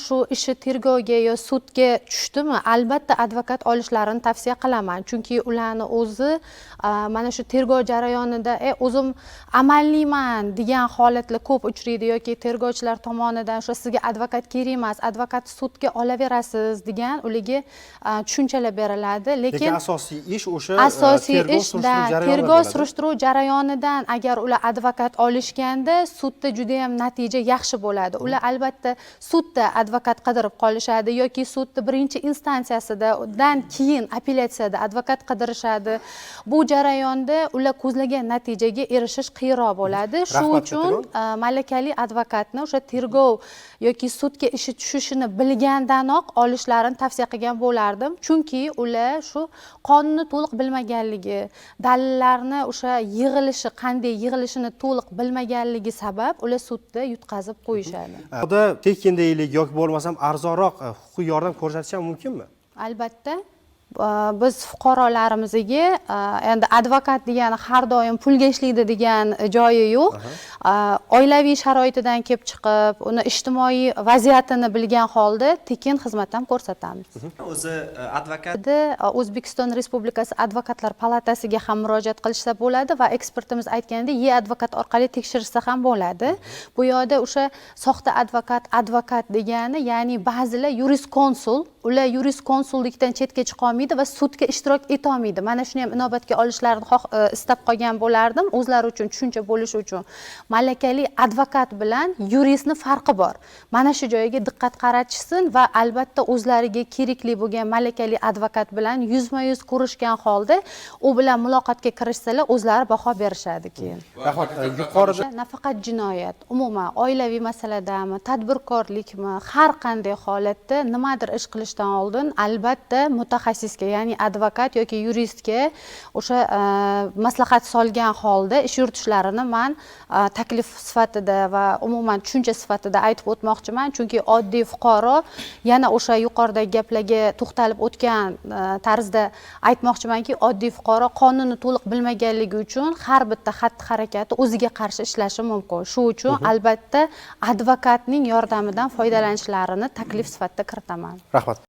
shu ishi tergovga yo sudga tushdimi, albatta advokat olishlarini tavsiya qilaman. Chunki ularni o'zi mana shu tergov jarayonida o'zim amalliman degan holatlar ko'p uchraydi yoki tergovchilar tomonidan shu sizga advokat kerak emas, advokat sudga olaverasiz degan ularga tushunchalar beriladi. Lekin asosiy ish o'sha tergov surishtiruv jarayonidan agar ular advokat olishganda sudda juda ham natija yaxshi bo'ladi. Ular albatta sudda advokat qidirib qolishadi yoki sudda birinchi instansiyasidan keyin apellyatsiyada advokat qidirishadi. Bu jarayonda ular ko'zlagan natijaga erishish qiyinroq bo'ladi. Shu uchun malakali advokatni o'sha tergov yoki sudga ishi tushishini bilgandanoq olishlarini tavsiya qilgan bo'lardim. Chunki ular shu qonunni to'liq bilmaganligi, dalillarni o'sha yig'ilishi, qanday yig'ilishini to'liq bilmaganligi sabab ular sudda yutqazib qo'yishadi. Bunda tekin deylik yoki bo'lmasam arzonroq huquqiy yordam ko'rsatish ham mumkinmi? Albatta. Biz fuqarolarimizga endi advokat degani har doim pulga ishlaydi degan joyi yo'q. Oilaviy sharoitidan kelib chiqib, uni ijtimoiy vaziyatini bilgan holda tekin xizmat ham ko'rsatamiz. O'zi advokat O'zbekiston Respublikasi Advokatlar palatasiga ham murojaat qilishsa bo'ladi va ekspertimiz aytgandek, advokat orqali tekshirishsa ham bo'ladi. Bu yerda o'sha soxta advokat degani, ya'ni ba'zilar yuriskonsul, ular yuriskonsullikdan chetga chiqa olmaydi va sudga ishtirok eta olmaydi. Mana shuni ham inobatga olishlarini istab qolgan bo'lardim, o'zlari uchun tushuncha bo'lishi uchun. Malakali advokat bilan yuristni farqi bor. Mana shu joyiga diqqat qaratishsin va albatta o'zlariga kerakli bo'lgan malakali advokat bilan yuzma-yuz ko'rishgan holda u bilan muloqotga kirishsalar, o'zlari baho berishadi keyin. Rahmat. Yuqorida nafaqat jinoyat, umuman oilaviy masaladami, tadbirkorlikmi, har qanday holatda nimadir ish qilishdan oldin albatta mutaxassisga, ya'ni advokat yoki yuristga o'sha maslahat solgan holda ish yuritishlarini men taklif sifatida va umuman tushuncha sifatida aytib o'tmoqchiman. Chunki oddiy fuqaro, yana o'sha yuqoridagi gaplarga to'xtalib o'tgan tarzda aytmoqchimanki, oddiy fuqaro qonunni to'liq bilmaganligi uchun har bitta xatti-harakati o'ziga qarshi ishlashi mumkin. Shu uchun albatta advokatning yordamidan foydalanishlarini taklif sifatida kiritaman. rahmat.